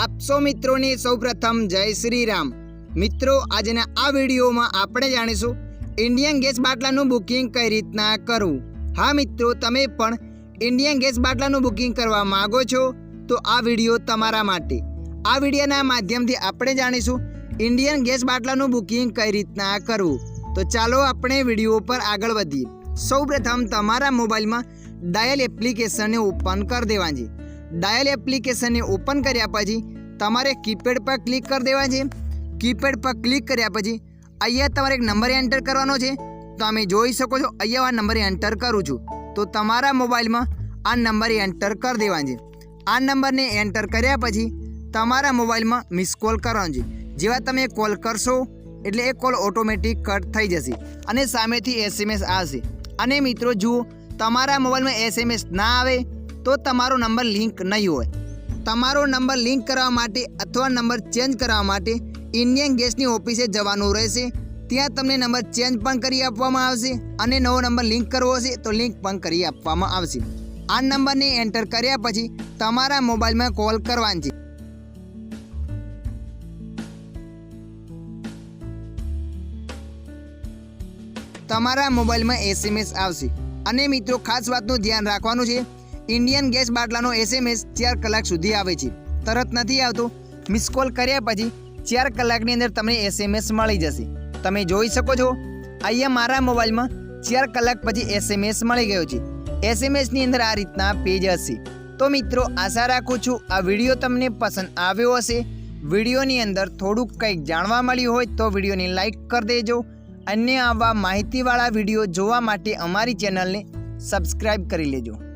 આપસો મિत्रों સૌપ્રથમ જય શ્રી રામ। મિત્રો આજના આ વિડીયોમાં આપણે જાણીશું ઇન્ડિયન ગેસ બાટલાનું બુકિંગ કઈ રીતના કરવું। હા મિત્રો, તમે પણ ઇન્ડિયન ગેસ બાટલાનું બુકિંગ કરવા માંગો છો તો આ વિડીયો તમારા માટે। આ વિડીયોના માધ્યમથી આપણે જાણીશું ઇન્ડિયન ગેસ બાટલાનું બુકિંગ કઈ રીતના કરવું। તો ચાલો આપણે વિડીયો પર આગળ વધીએ। સૌપ્રથમ તમારા મોબાઈલમાં ડાયલ એપ્લિકેશનને ઓપન કરી દેવાની છે। डायल एप्लिकेशन ने ओपन कर्या पछी तमारे कीपैड पर क्लिक कर देवा छे। कीपैड पर क्लिक कर्या पछी अहींया तमारे एक नंबर एंटर करवानो छे। तमे जोई शको छो अहींया आ नंबर एंटर करूँ छूं तो तमारा मोबाइल में आ नंबर एंटर कर देवा छे। आ नंबर ने एंटर कर्या पछी तमारा मोबाइल में मिस कॉल करवानो छे। जेवा तमे कॉल करशो एटले ए कॉल ऑटोमेटिक कट थई जशे अने सामेथी एसएमएस आवशे। अने मित्रों जुओ, तमारा मोबाइल में एसएमएस ना आवे तो तमारो नंबर लिंक नहीं होय। तमारो नंबर लिंक करवा माटे अथवा नंबर चेन्ज करवा माटे इंडियन गैसनी ऑफिसे जवानुं रहेशे। त्यां तमने नंबर चेन्ज पण करी आपवामां आवशे अने नवो नंबर लिंक करवो हशे तो लिंक पण करी आपवामां आवशे। आ नंबरने एंटर कर्या पछी तमारा मोबाइल में कॉल करवानो छे। तमारा मोबाइल में एसएमएस आवशे अने मित्रों खास वातनुं ध्यान राखवानुं छे, इंडियन गैस बाटलानो एसएमएस 4 कलाक सुधी आवे छे, तरत नहीं आवतो। मिस कॉल कर्या पछी 4 कलाकनी अंदर तमने एसएमएस मळी जशे। तमे जोई शको छो अहींया मारा मोबाइल में 4 कलाक पछी एसएमएस मळी गयो छे। एसएमएस नी अंदर आ रीतना पेज हशे। तो मित्रों आशा राखुं छुं आ विडियो तमने पसंद आव्यो हशे। विडियोनी अंदर थोडुं कंईक जाणवा मळ्युं होय तो विडियोने लाइक कर देजो। अन्य आवा माहितीवाळा विडियो जोवा माटे अमारी चेनलने सब्सक्राइब करी लेजो।